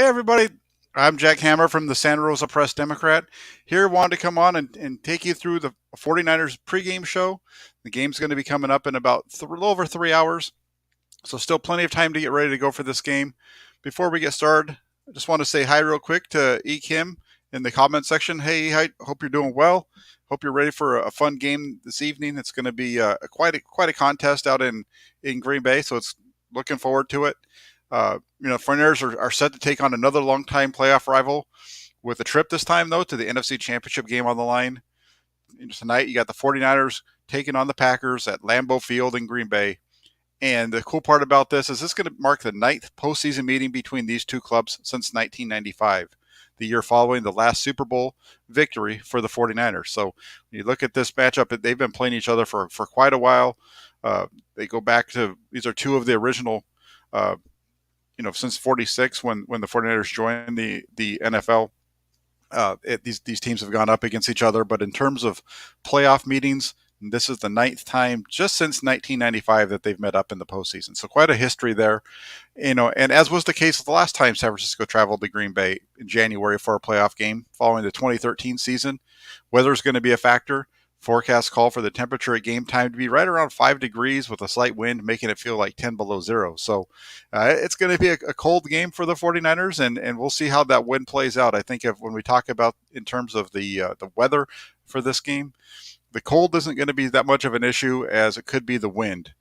everybody. I'm Jack Hammer from the Santa Rosa Press Democrat. Here, wanted to come on and take you through the 49ers pregame show. The game's going to be coming up in about a little over 3 hours, so still plenty of time to get ready to go for this game. Before we get started, I just want to say hi real quick to E. Kim in the comment section. Hey, hi, hope you're doing well. Hope you're ready for a fun game this evening. It's going to be quite a contest out in Green Bay, so it's looking forward to it. 49ers are set to take on another longtime playoff rival with a trip this time, though, to the NFC Championship game on the line. Tonight, you got the 49ers taking on the Packers at Lambeau Field in Green Bay. And the cool part about this is going to mark the 9th postseason meeting between these two clubs since 1995, the year following the last Super Bowl victory for the 49ers. So when you look at this matchup, they've been playing each other for quite a while. They go back to, these are two of the original since 46 when the 49ers joined the NFL. These teams have gone up against each other, but in terms of playoff meetings, this is the 9th time just since 1995 that they've met up in the postseason. So quite a history there, and as was the case the last time San Francisco traveled to Green Bay in January for a playoff game following the 2013 season. Weather is going to be a factor. Forecasts call for the temperature at game time to be right around 5 degrees with a slight wind, making it feel like 10 below zero. So it's going to be a cold game for the 49ers, and we'll see how that wind plays out. I think when we talk about in terms of the weather for this game, the cold isn't going to be that much of an issue as it could be the wind.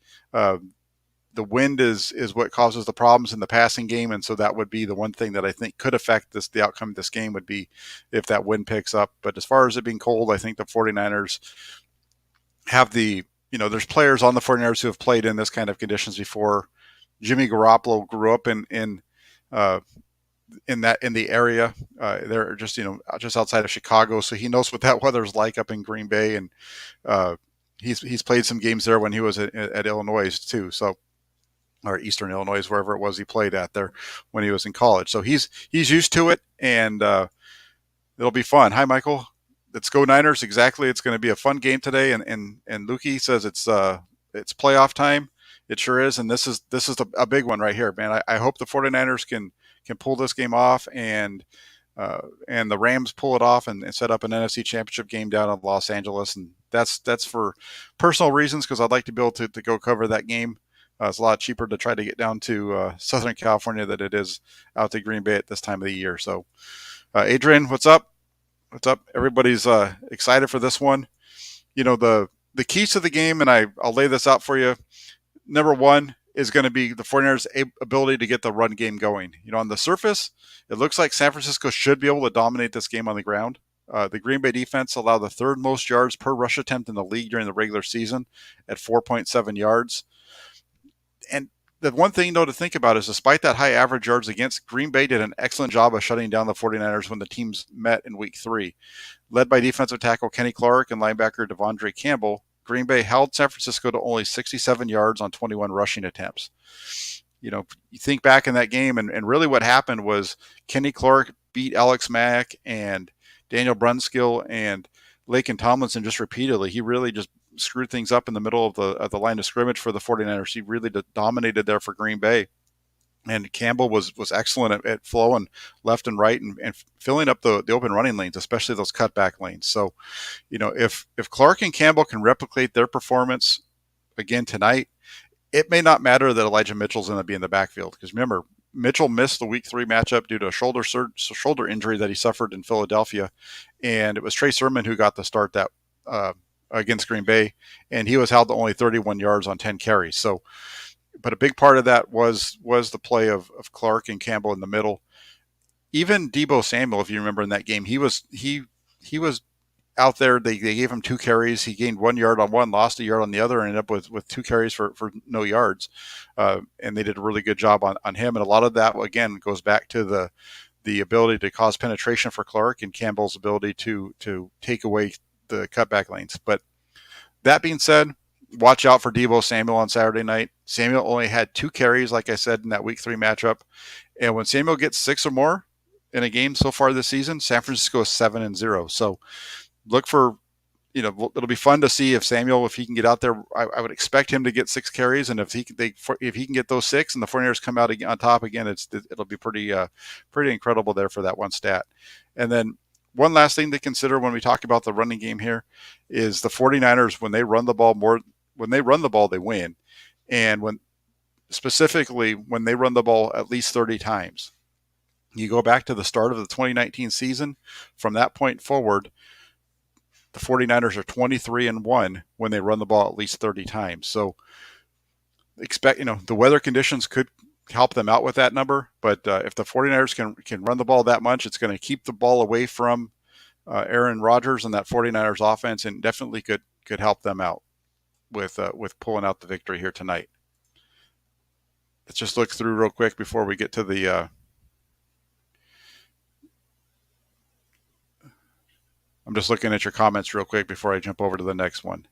The wind is what causes the problems in the passing game, and so that would be the one thing that I think could affect the outcome of this game would be if that wind picks up. But as far as it being cold, I think the 49ers have there's players on the 49ers who have played in this kind of conditions before. Jimmy Garoppolo grew up in the area. They're just outside of Chicago, so he knows what that weather's like up in Green Bay, and he's played some games there when he was at Illinois too. So, or Eastern Illinois, wherever it was he played at there when he was in college. So he's used to it, and it'll be fun. Hi, Michael. Let's go Niners. Exactly. It's going to be a fun game today. And Lukey says it's playoff time. It sure is. And this is a big one right here, man. I hope the 49ers can pull this game off, and the Rams pull it off and set up an NFC Championship game down in Los Angeles. And that's for personal reasons, because I'd like to be able to go cover that game. It's a lot cheaper to try to get down to Southern California than it is out to Green Bay at this time of the year. So, Adrian, what's up? What's up? Everybody's excited for this one. The keys to the game, and I'll lay this out for you. Number one is going to be the 49ers' ability to get the run game going. On the surface, it looks like San Francisco should be able to dominate this game on the ground. The Green Bay defense allowed the 3rd most yards per rush attempt in the league during the regular season at 4.7 yards. And the one thing, though, to think about is despite that high average yards against, Green Bay did an excellent job of shutting down the 49ers when the teams met in Week 3. Led by defensive tackle Kenny Clark and linebacker Devondre Campbell, Green Bay held San Francisco to only 67 yards on 21 rushing attempts. You think back in that game, and really what happened was Kenny Clark beat Alex Mack and Daniel Brunskill and Laken Tomlinson just repeatedly. He really just screwed things up in the middle of the line of scrimmage for the 49ers. He really dominated there for Green Bay. And Campbell was excellent at flowing left and right and filling up the open running lanes, especially those cutback lanes. So, if Clark and Campbell can replicate their performance again tonight, it may not matter that Elijah Mitchell's going to be in the backfield. Because remember, Mitchell missed the Week 3 matchup due to a shoulder injury that he suffered in Philadelphia. And it was Trey Sermon who got the start that against Green Bay, and he was held to only 31 yards on 10 carries. So, but a big part of that was the play of Clark and Campbell in the middle. Even Deebo Samuel, if you remember in that game, he was out there. They gave him 2 carries. He gained 1 yard on one, lost a yard on the other, and ended up with 2 carries for no yards. And they did a really good job on him. And a lot of that, again, goes back to the ability to cause penetration for Clark and Campbell's ability to take away the cutback lanes. But that being said, watch out for Deebo Samuel on Saturday night. Samuel only had 2 carries, like I said, in that Week 3 matchup. And when Samuel gets 6 or more in a game so far this season, San Francisco is 7-0. So look for it'll be fun to see if Samuel, if he can get out there. I would expect him to get 6 carries, and if he can get those 6, and the 49ers come out on top again, it'll be pretty incredible there for that one stat. And then one last thing to consider when we talk about the running game here is the 49ers, when they run the ball, they win, and specifically when they run the ball at least 30 times. You go back to the start of the 2019 season. From that point forward, the 49ers are 23-1 when they run the ball at least 30 times. So expect, the weather conditions could help them out with that number. But if the 49ers can run the ball that much, it's going to keep the ball away from Aaron Rodgers and that 49ers offense, and definitely could help them out with pulling out the victory here tonight. Let's just look through real quick before we get to the I'm just looking at your comments real quick before I jump over to the next one.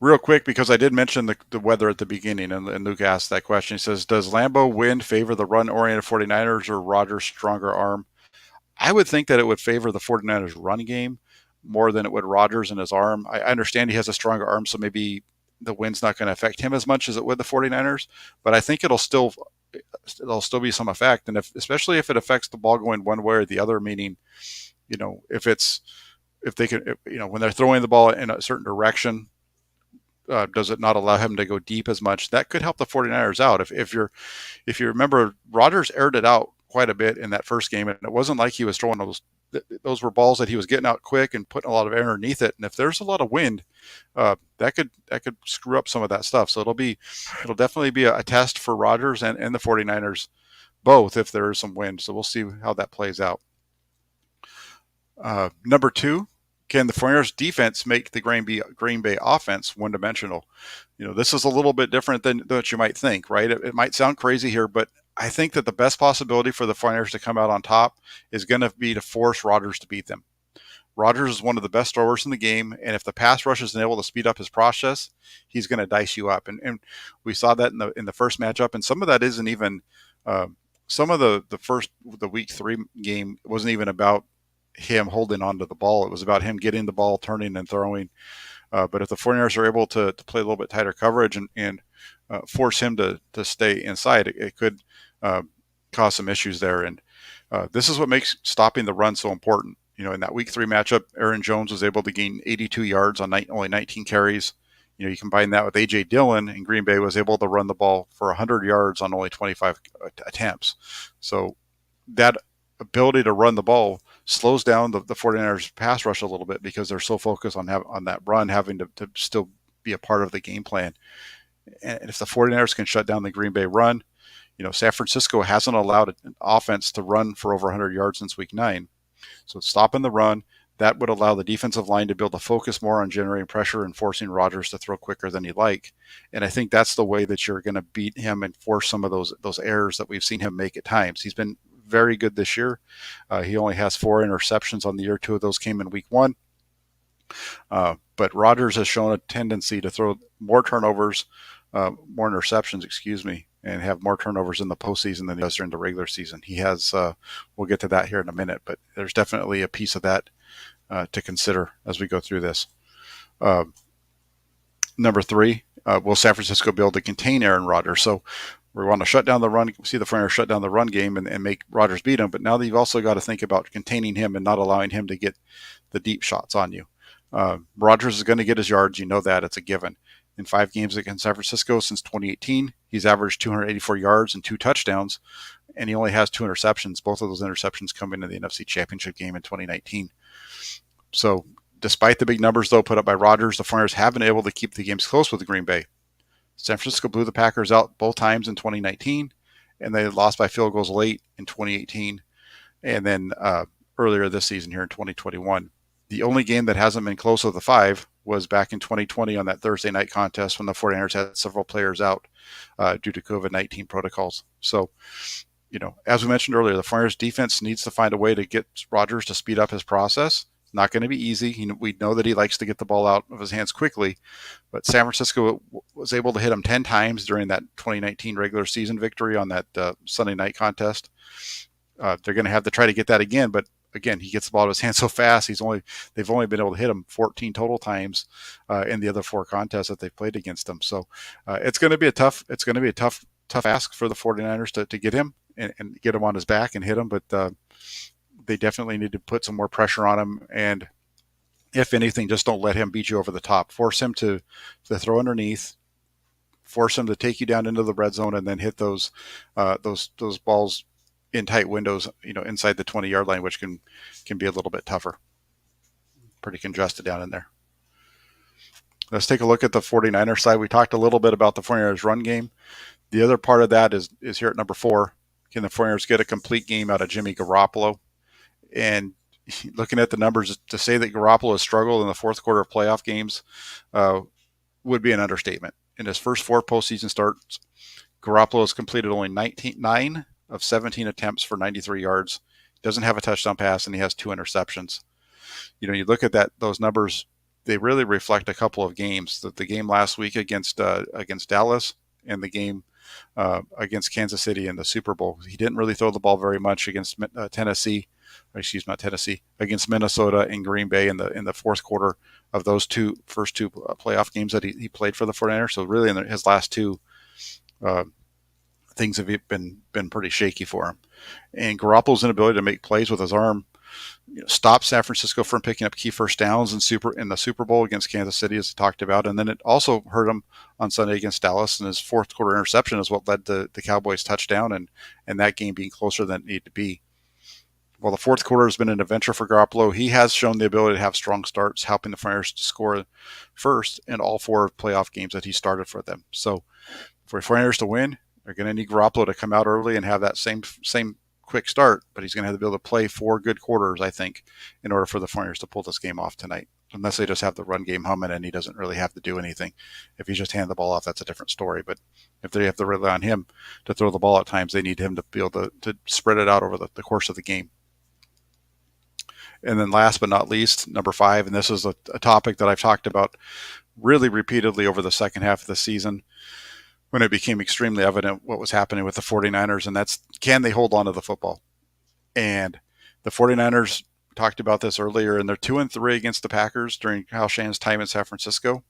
Real quick, because I did mention the weather at the beginning, and Luke asked that question. He says, does Lambeau wind favor the run-oriented 49ers or Rodgers' stronger arm? I would think that it would favor the 49ers run game more than it would Rodgers and his arm. I understand he has a stronger arm, so maybe the wind's not going to affect him as much as it would the 49ers, but I think it'll still be some effect. And especially if it affects the ball going one way or the other, meaning, if they can, when they're throwing the ball in a certain direction, does it not allow him to go deep as much? That could help the 49ers out. If you remember, Rodgers aired it out quite a bit in that first game, and it wasn't like he was throwing those were balls that he was getting out quick and putting a lot of air underneath it. And if there's a lot of wind, that could screw up some of that stuff. So it'll definitely be a test for Rodgers and the 49ers both if there is some wind. So we'll see how that plays out. Number 2, can the 49ers defense make the Green Bay offense one-dimensional? This is a little bit different than what you might think, right? It might sound crazy here, but I think that the best possibility for the 49ers to come out on top is going to be to force Rodgers to beat them. Rodgers is one of the best throwers in the game, and if the pass rush isn't able to speed up his process, he's going to dice you up. And we saw that in the first matchup, and some of that isn't even some of the week 3 game wasn't even about him holding onto the ball. It was about him getting the ball, turning and throwing. But if the 49ers are able to play a little bit tighter coverage and force him to stay inside, it could cause some issues there. And this is what makes stopping the run so important. In that week 3 matchup, Aaron Jones was able to gain 82 yards on only 19 carries. You combine that with A.J. Dillon, and Green Bay was able to run the ball for 100 yards on only 25 attempts. So that ability to run the ball slows down the 49ers pass rush a little bit because they're so focused on that run having to still be a part of the game plan. And if the 49ers can shut down the Green Bay run, San Francisco hasn't allowed an offense to run for over 100 yards since week 9. So stopping the run, that would allow the defensive line to be able to focus more on generating pressure and forcing Rodgers to throw quicker than he'd like. And I think that's the way that you're going to beat him and force some of those errors that we've seen him make at times. He's been very good this year. He only has 4 interceptions on the year. 2 of those came in week 1. But Rodgers has shown a tendency to throw more interceptions, and have more turnovers in the postseason than he does during the regular season. He has, we'll get to that here in a minute, but there's definitely a piece of that to consider as we go through this. Number 3, will San Francisco be able to contain Aaron Rodgers? So we want to shut down the run, see the 49ers shut down the run game and make Rodgers beat him. But now you've also got to think about containing him and not allowing him to get the deep shots on you. Rodgers is going to get his yards. That. It's a given. In 5 games against San Francisco since 2018, he's averaged 284 yards and 2 touchdowns, and he only has 2 interceptions. Both of those interceptions come into the NFC Championship game in 2019. So despite the big numbers, though, put up by Rodgers, the 49ers have been able to keep the games close with Green Bay. San Francisco blew the Packers out both times in 2019, and they lost by field goals late in 2018, and then earlier this season here in 2021. The only game that hasn't been close of the 5 was back in 2020 on that Thursday night contest when the 49ers had several players out due to COVID-19 protocols. So, as we mentioned earlier, the 49ers defense needs to find a way to get Rodgers to speed up his process. It's not going to be easy. We know that he likes to get the ball out of his hands quickly, but San Francisco was able to hit him 10 times during that 2019 regular season victory on that Sunday night contest. They're going to have to try to get that again, but again, he gets the ball to his hand so fast. They've only been able to hit him 14 total times in the other 4 contests that they've played against him. So it's going to be a tough ask for the 49ers to get him and get him on his back and hit him. But they definitely need to put some more pressure on him. And if anything, just don't let him beat you over the top. Force him to throw underneath. Force him to take you down into the red zone and then hit those balls in tight windows, inside the 20-yard line, which can be a little bit tougher. Pretty congested down in there. Let's take a look at the 49ers side. We talked a little bit about the 49ers run game. The other part of that is here at number 4. Can the 49ers get a complete game out of Jimmy Garoppolo? And looking at the numbers, to say that Garoppolo has struggled in the fourth quarter of playoff games would be an understatement. In his first 4 postseason starts, Garoppolo has completed only 9 of 17 attempts for 93 yards. Doesn't have a touchdown pass, and he has 2 interceptions. You look at those numbers, they really reflect a couple of games. The game last week against Dallas and the game against Kansas City in the Super Bowl. He didn't really throw the ball very much against against Minnesota and Green Bay in the fourth quarter of those first two playoff games that he played for the 49ers. So really in his last 2 things have been pretty shaky for him. And Garoppolo's inability to make plays with his arm stopped San Francisco from picking up key first downs in the Super Bowl against Kansas City, as I talked about. And then it also hurt him on Sunday against Dallas, and his fourth quarter interception is what led to the Cowboys' touchdown and that game being closer than it needed to be. Well, the fourth quarter has been an adventure for Garoppolo. He has shown the ability to have strong starts, helping the 49ers to score first in all 4 playoff games that he started for them. So for the 49ers to win, they're going to need Garoppolo to come out early and have that same quick start, but he's going to have to be able to play 4 good quarters, I think, in order for the 49ers to pull this game off tonight, unless they just have the run game humming and he doesn't really have to do anything. If he just hand the ball off, that's a different story. But if they have to rely on him to throw the ball at times, they need him to be able to spread it out over the course of the game. And then last but not least, number 5, and this is a topic that I've talked about really repeatedly over the second half of the season when it became extremely evident what was happening with the 49ers, and that's, can they hold on to the football? And the 49ers talked about this earlier, and they're 2-3 against the Packers during Kyle Shanahan's time in San Francisco.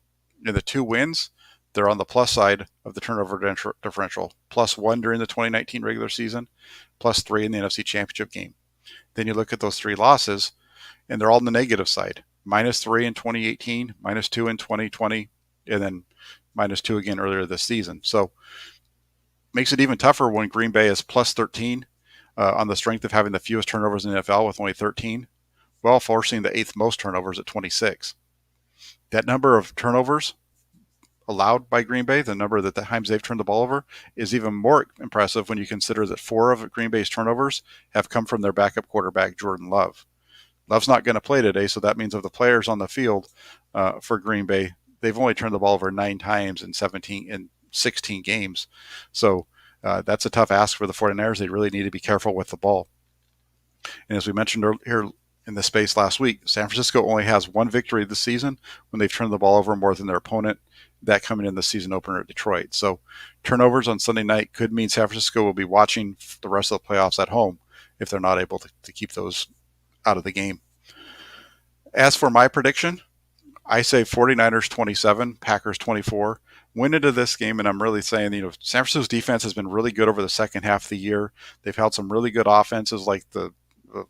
In the 2 wins, they're on the plus side of the turnover differential, +1 during the 2019 regular season, +3 in the NFC Championship game. Then you look at those 3 losses, and they're all on the negative side. -3 in 2018, -2 in 2020, and then -2 again earlier this season. So makes it even tougher when Green Bay is +13 on the strength of having the fewest turnovers in the NFL with only 13, while forcing the 8th most turnovers at 26. That number of turnovers allowed by Green Bay, the number that the times they've turned the ball over, is even more impressive when you consider that 4 of Green Bay's turnovers have come from their backup quarterback, Jordan Love. Love's not going to play today, so that means of the players on the field for Green Bay, they've only turned the ball over 9 times in 16 games. So that's a tough ask for the 49ers. They really need to be careful with the ball. And as we mentioned here in the space last week, San Francisco only has 1 victory this season when they've turned the ball over more than their opponent, that coming in the season opener at Detroit. So turnovers on Sunday night could mean San Francisco will be watching the rest of the playoffs at home if they're not able to keep those out of the game. As for my prediction, I say 49ers 27, Packers 24. Went into this game, and I'm really saying, San Francisco's defense has been really good over the second half of the year. They've held some really good offenses like the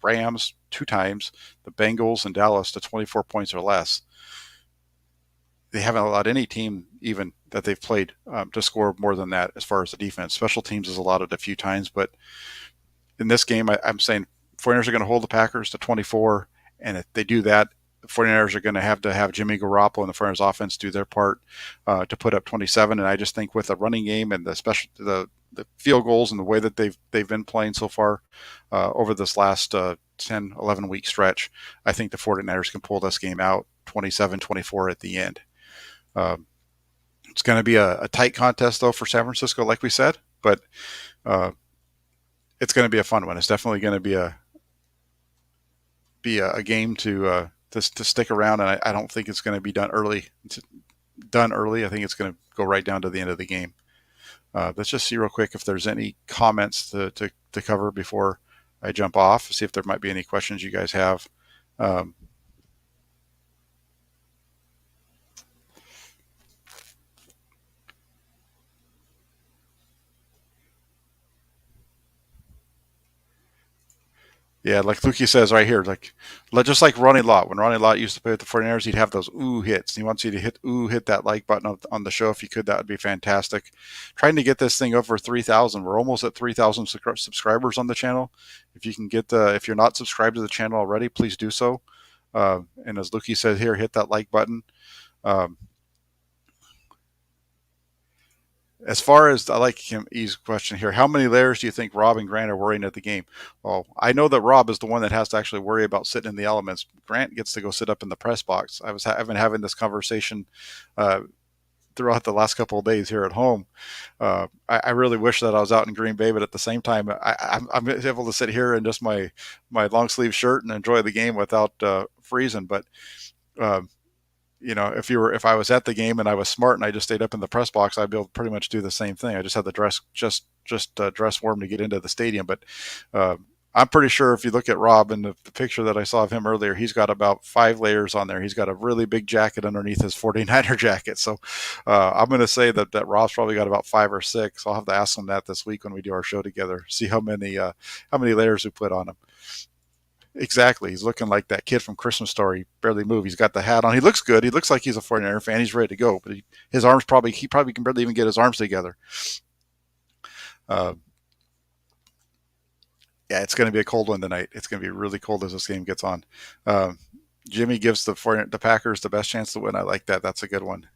Rams 2 times, the Bengals and Dallas to 24 points or less. They haven't allowed any team even that they've played to score more than that as far as the defense. Special teams has allowed it a few times, but in this game, I'm saying 49ers are going to hold the Packers to 24, and if they do that, the 49ers are going to have Jimmy Garoppolo and the 49ers offense do their part to put up 27. And I just think with the running game and the field goals and the way that they've been playing so far over this last 10, 11 week stretch, I think the 49ers can pull this game out 27-24 at the end. It's going to be a tight contest though for San Francisco, like we said, but it's going to be a fun one. It's definitely going to be a game to stick around, and I don't think it's going to be done early. I think it's going to go right down to the end of the game. Let's just see real quick if there's any comments to cover before I jump off, see if there might be any questions you guys have. Um, Yeah, like Lukey says right here, like just like Ronnie Lott. When Ronnie Lott used to play with the 49ers, he'd have those ooh hits. He wants you to hit that like button on the show if you could. That would be fantastic. Trying to get this thing over 3,000. We're almost at 3,000 subscribers on the channel. If you can get if you're not subscribed to the channel already, please do so. And as Lukey said here, hit that like button. Um, As far as I like him, E's question here, how many layers do you think Rob and Grant are worrying at the game? Well, I know that Rob is the one that has to actually worry about sitting in the elements. Grant gets to go sit up in the press box. I've been having this conversation uh, throughout the last couple of days here at home. I really wish that I was out in Green Bay, but at the same time, I'm able to sit here in just my long sleeve shirt and enjoy the game without freezing. But uh, if I was at the game and I was smart and I just stayed up in the press box, I'd be able to pretty much do the same thing. I just had to dress warm to get into the stadium. But uh, I'm pretty sure if you look at Rob and the picture that I saw of him earlier, he's got about 5 layers on there. He's got a really big jacket underneath his 49er jacket. So I'm going to say that Rob's probably got about 5 or 6. I'll have to ask him that this week when we do our show together, see how many layers we put on him. Exactly. He's looking like that kid from Christmas Story. Barely move. He's got the hat on. He looks good. He looks like he's a 49er fan. He's ready to go. But his arms he probably can barely even get his arms together. Uh, yeah, it's going to be a cold one tonight. It's going to be really cold as this game gets on. Um, Jimmy gives the Packers the best chance to win. I like that. That's a good one.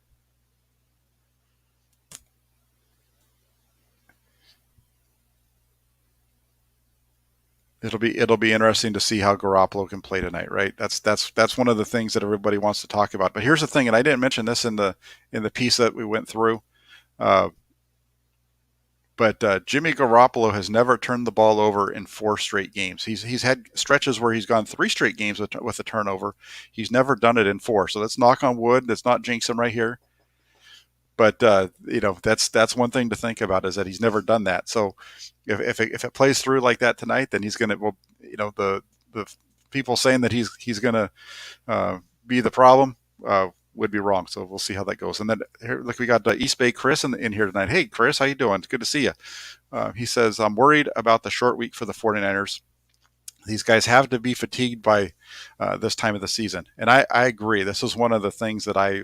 It'll be interesting to see how Garoppolo can play tonight, right? That's one of the things that everybody wants to talk about. But here's the thing, and I didn't mention this in the piece that we went through. Uh, but Jimmy Garoppolo has never turned the ball over in 4 straight games. He's had stretches where he's gone 3 straight games with a turnover. He's never done it in 4. So let's knock on wood. Let's not jinx him right here. But that's one thing to think about is that he's never done that. So if it plays through like that tonight, then he's going to the people saying that he's going to be the problem would be wrong. So we'll see how that goes. And then here, look, we got East Bay Chris in here tonight. Hey, Chris, how you doing? It's good to see you. He says, I'm worried about the short week for the 49ers. These guys have to be fatigued by this time of the season. And I agree. This is one of the things that I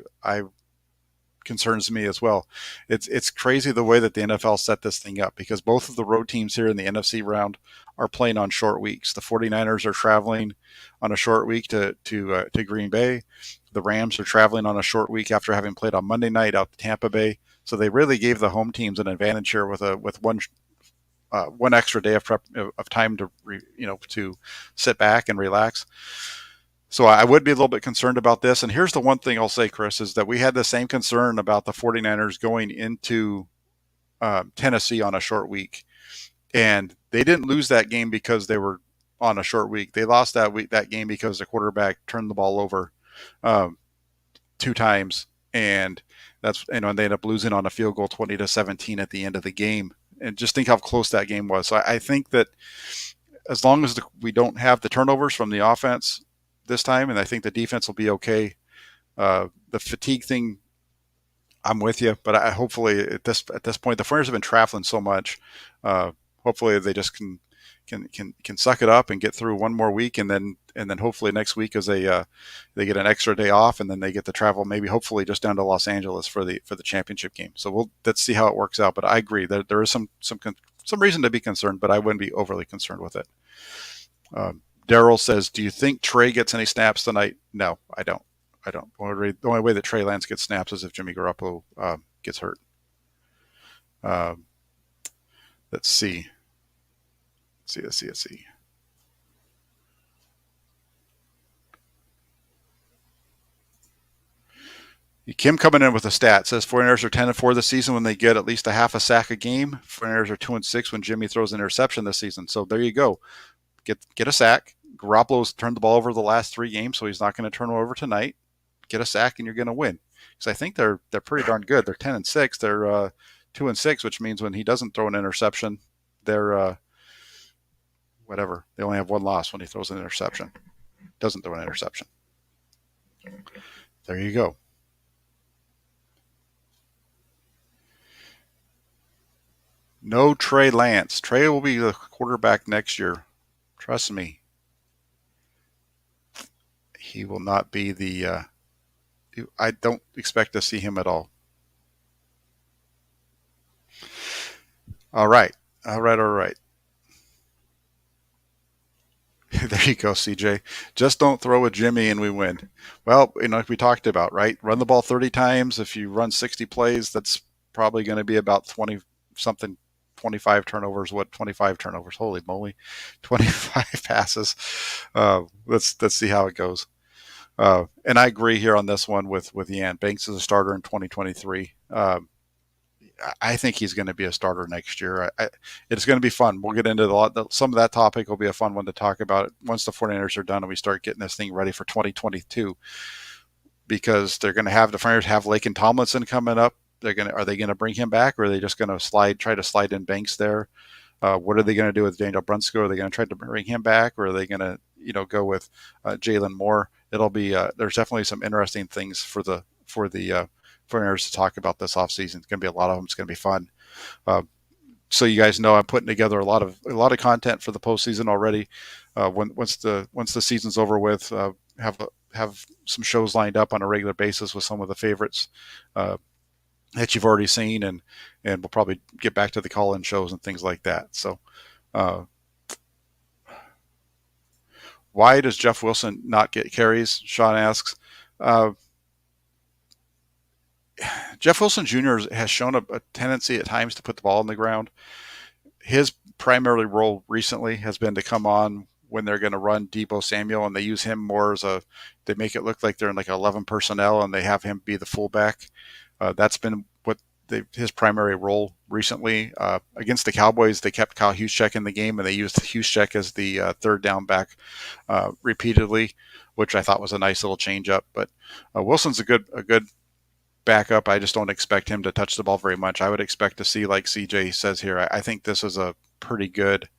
concerns me as well. It's crazy the way that the NFL set this thing up because both of the road teams here in the NFC round are playing on short weeks. The 49ers are traveling on a short week to Green Bay. The Rams are traveling on a short week after having played on Monday night out to Tampa Bay. So they really gave the home teams an advantage here with one extra day of time to sit back and relax. So I would be a little bit concerned about this. And here's the one thing I'll say, Chris, is that we had the same concern about the 49ers going into Tennessee on a short week. And they didn't lose that game because they were on a short week. They lost that game because the quarterback turned the ball over 2 times. And and they ended up losing on a field goal 20-17 at the end of the game. And just think how close that game was. So I think that as long as we don't have the turnovers from the offense this time, and I think the defense will be okay. The fatigue thing, I'm with you, but hopefully at this point, the 49ers have been traveling so much. Hopefully they just can suck it up and get through one more week, and then hopefully next week as they get an extra day off, and then they get to travel maybe hopefully just down to Los Angeles for the championship game. So let's see how it works out. But I agree that there is some reason to be concerned, but I wouldn't be overly concerned with it. Daryl says, do you think Trey gets any snaps tonight? No, I don't. The only way that Trey Lance gets snaps is if Jimmy Garoppolo gets hurt. Let's see. Kim coming in with a stat says 49ers are 10-4 this season when they get at least a half a sack a game. 49ers are 2-6 when Jimmy throws an interception this season. So there you go. Get a sack. Garoppolo's turned the ball over the last 3 games, so he's not going to turn it over tonight. Get a sack, and you're going to win. Because I think they're pretty darn good. They're 10-6. They're 2-6, which means when he doesn't throw an interception, they're whatever. They only have one loss when he throws an interception. Doesn't throw an interception. There you go. No Trey Lance. Trey will be the quarterback next year. Trust me. He will not be the. I don't expect to see him at all. All right. All right. All right. There you go, CJ. Just don't throw a Jimmy and we win. Well, like we talked about, right? Run the ball 30 times. If you run 60 plays, that's probably going to be about 20 something, 25 turnovers. What, 25 turnovers? Holy moly. 25 passes. Let's see how it goes. And I agree here on this one with Yan. Banks is a starter in 2023. I think he's going to be a starter next year. It's going to be fun. We'll get into some of that topic. Will be a fun one to talk about once the 49ers are done and we start getting this thing ready for 2022, because they're going to have the 49ers have Laken Tomlinson coming up. Are they going to bring him back, or are they just going to try to slide in Banks there? What are they going to do with Daniel Brunskill? Are they going to try to bring him back, or are they going to go with Jalen Moore? It'll be there's definitely some interesting things for the 49ers to talk about this offseason. It's going to be a lot of them. It's going to be fun. So you guys know I'm putting together a lot of content for the postseason already. Once the season's over with, have some shows lined up on a regular basis with some of the favorites that you've already seen, and we'll probably get back to the call-in shows and things like that. So, why does Jeff Wilson not get carries? Sean asks. Jeff Wilson Jr. has shown a tendency at times to put the ball on the ground. His primary role recently has been to come on when they're going to run Deebo Samuel, and they use him more they make it look like they're in like 11 personnel, and they have him be the fullback. That's been his primary role recently. Against the Cowboys, they kept Kyle Juszczyk in the game, and they used Juszczyk as the third down back repeatedly, which I thought was a nice little change up. But Wilson's a good backup. I just don't expect him to touch the ball very much. I would expect to see, like CJ says here, I think this is a pretty good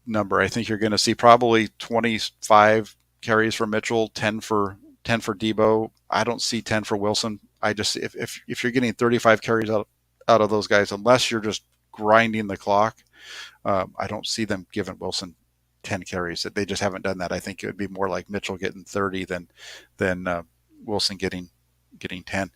number. I think you're going to see probably 25 carries for Mitchell, 10 for Deebo. I don't see 10 for Wilson. I just if you're getting 35 carries out of those guys, unless you're just grinding the clock, I don't see them giving Wilson 10 carries. They just haven't done that. I think it would be more like Mitchell getting 30 than Wilson getting 10.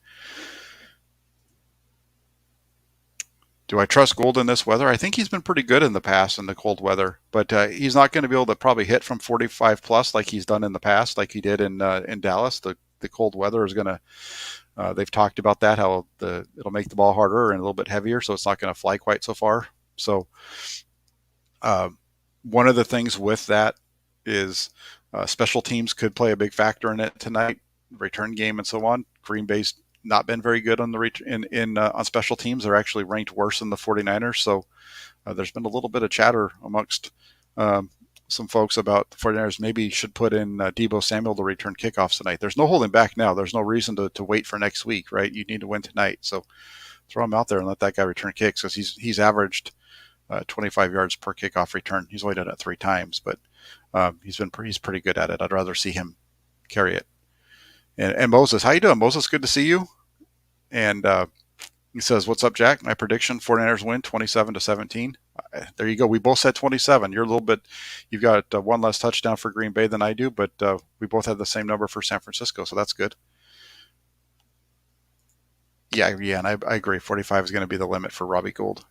Do I trust Gould in this weather? I think he's been pretty good in the past in the cold weather, but he's not going to be able to probably hit from 45 plus like he's done in the past, like he did in Dallas. The cold weather is going to. They've talked about that, how it'll make the ball harder and a little bit heavier, so it's not going to fly quite so far. So one of the things with that is special teams could play a big factor in it tonight, return game and so on. Green Bay's not been very good on on special teams. They're actually ranked worse than the 49ers. So there's been a little bit of chatter amongst some folks about the 49ers maybe should put in Deebo Samuel to return kickoffs tonight. There's no holding back now. There's no reason to wait for next week, right? You need to win tonight. So throw him out there and let that guy return kicks, because he's averaged 25 yards per kickoff return. He's only done it 3 times, but he's pretty good at it. I'd rather see him carry it. And Moses, how you doing, Moses? Good to see you. And he says, "What's up, Jack? My prediction: 49ers win 27-17." There you go. We both said 27. You've got one less touchdown for Green Bay than I do, but we both had the same number for San Francisco, so that's good. Yeah, and I agree. 45 is going to be the limit for Robbie Gould.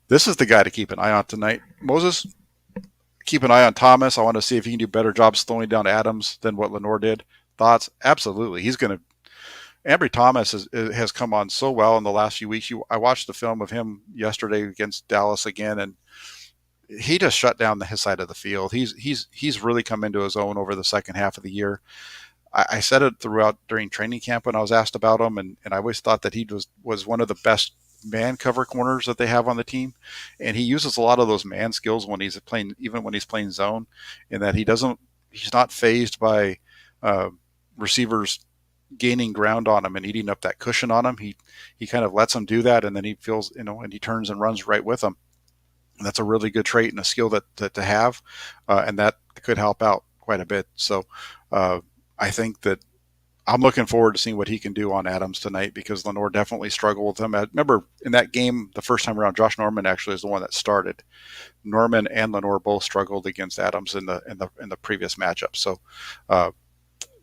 This is the guy to keep an eye on tonight, Moses. Keep an eye on Thomas. I want to see if he can do a better job slowing down Adams than what Lenore did. Thoughts? Absolutely. He's going to. Ambry Thomas has come on so well in the last few weeks. I watched the film of him yesterday against Dallas again, and he just shut down his side of the field. He's really come into his own over the second half of the year. I said it throughout during training camp when I was asked about him, and I always thought that he was one of the best man cover corners that they have on the team, and he uses a lot of those man skills when he's playing, even when he's playing zone, in that he's not fazed by receivers gaining ground on him and eating up that cushion on him. He kind of lets them do that, and then he feels, and he turns and runs right with them. And that's a really good trait and a skill that to have, and that could help out quite a bit. So uh, I think that I'm looking forward to seeing what he can do on Adams tonight, because Lenore definitely struggled with him. I remember in that game the first time around, Josh Norman actually is the one that started. Norman and Lenore both struggled against Adams in the previous matchup. So uh,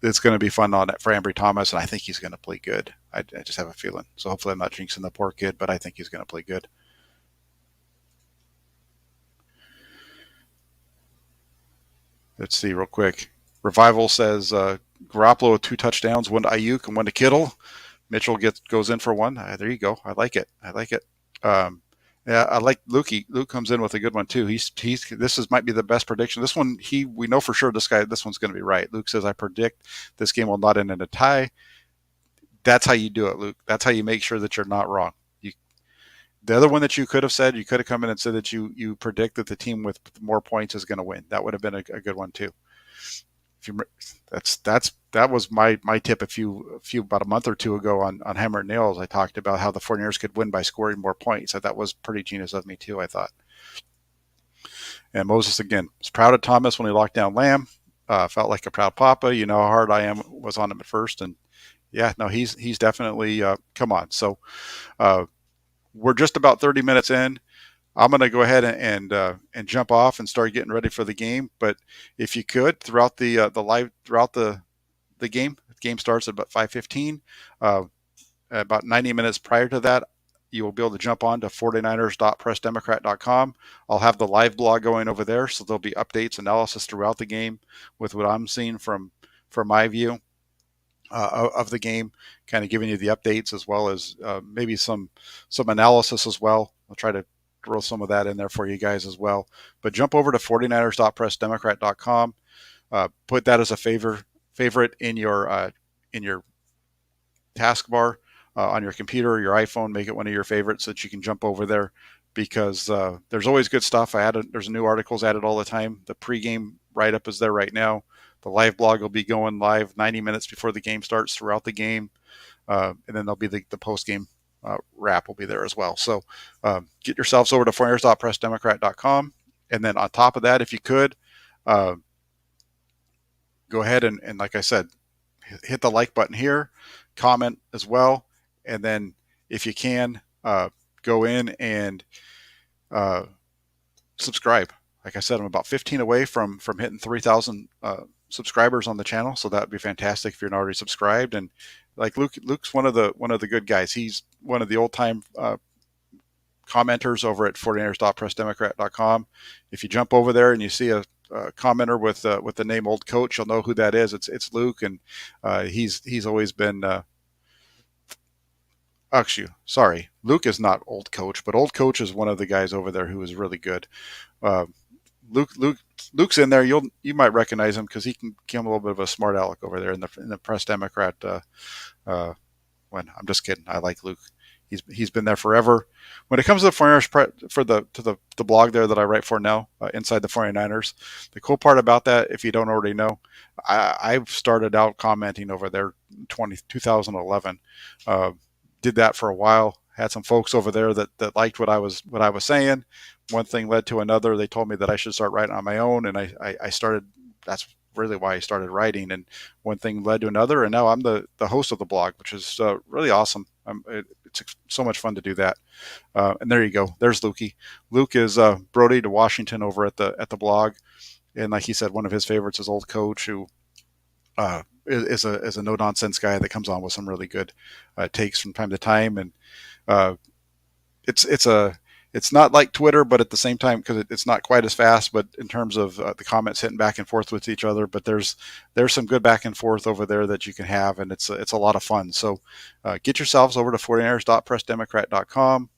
it's going to be fun on it for Ambry Thomas, and I think he's going to play good. I just have a feeling. So hopefully I'm not jinxing the poor kid, but I think he's going to play good. Let's see real quick. Revival says Garoppolo with 2 touchdowns, one to Ayuk and one to Kittle. Mitchell goes in for one. There you go. I like it. I like it. Um, yeah, I like Lukey. Luke comes in with a good one too. He's this is might be the best prediction. This one we know for sure this one's going to be right. Luke says I predict this game will not end in a tie. That's how you do it, Luke. That's how you make sure that you're not wrong. You, the other one that you could have said, you could have come in and said that you predict that the team with more points is going to win. That would have been a good one too. If you, that was my tip a few about a month or two ago on Hammer and Nails. I talked about how the 49ers could win by scoring more points. So that was pretty genius of me too, I thought. And Moses again was proud of Thomas when he locked down Lamb. Felt like a proud papa. You know how hard I was on him at first, and yeah, no, he's definitely come on. So uh, we're just about 30 minutes in. I'm going to go ahead and jump off and start getting ready for the game. But if you could, throughout the game, the game starts at about 5:15. Uh, about 90 minutes prior to that, you will be able to jump on to 49ers.pressdemocrat.com. I'll have the live blog going over there, so there'll be updates, analysis throughout the game with what I'm seeing from my view of the game, kind of giving you the updates as well as maybe some analysis as well. I'll try to throw some of that in there for you guys as well. But jump over to 49ers.pressdemocrat.com. Put that as a favorite in your taskbar on your computer or your iPhone. Make it one of your favorites so that you can jump over there, because there's always good stuff. There's new articles added all the time. The pregame write-up is there right now. The live blog will be going live 90 minutes before the game starts throughout the game. And then there'll be the post-game wrap will be there as well. So get yourselves over to 49ers.pressdemocrat.com. And then on top of that, if you could, go ahead and like I said, hit the like button here, comment as well, and then if you can, go in and subscribe. Like I said, I'm about 15 away from hitting 3,000 subscribers on the channel, so that would be fantastic if you're not already subscribed. And like Luke's one of the good guys. He's one of the old time commenters over at 49ers.pressdemocrat.com. If you jump over there and you see a commenter with the name Old Coach, you'll know who that is. It's Luke, and he's always been. Actually, sorry, Luke is not Old Coach, but Old Coach is one of the guys over there who is really good. Uh, Luke's in there. You might recognize him because he can become a little bit of a smart aleck over there in the Press Democrat. When I'm just kidding, I like Luke. He's been there forever. When it comes to the 49ers for the blog there that I write for now, Inside the 49ers, the cool part about that, if you don't already know, I've started out commenting over there 2011. Did that for a while. Had some folks over there that liked what I was saying. One thing led to another. They told me that I should start writing on my own, and I started. That's really why I started writing. And one thing led to another, and now I'm the host of the blog, which is really awesome. It's so much fun to do that. And there you go. There's Lukey. Luke is Brody to Washington over at the blog, and like he said, one of his favorites is Old Coach, who is a no nonsense guy that comes on with some really good takes from time to time. And it's not like Twitter, but at the same time, because it's not quite as fast, but in terms of the comments hitting back and forth with each other, but there's some good back and forth over there that you can have, and it's a lot of fun. So get yourselves over to 49ers.pressdemocrat.com.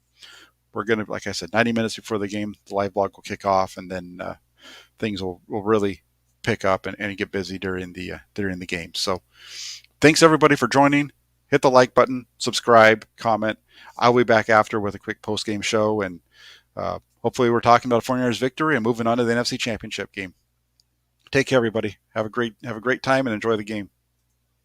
We're going to, like I said, 90 minutes before the game, the live blog will kick off, and then things will really pick up and get busy during the game. So thanks everybody for joining. Hit the like button, subscribe, comment. I'll be back after with a quick post-game show, and hopefully we're talking about a 49ers victory and moving on to the NFC Championship game. Take care, everybody. Have a great time and enjoy the game.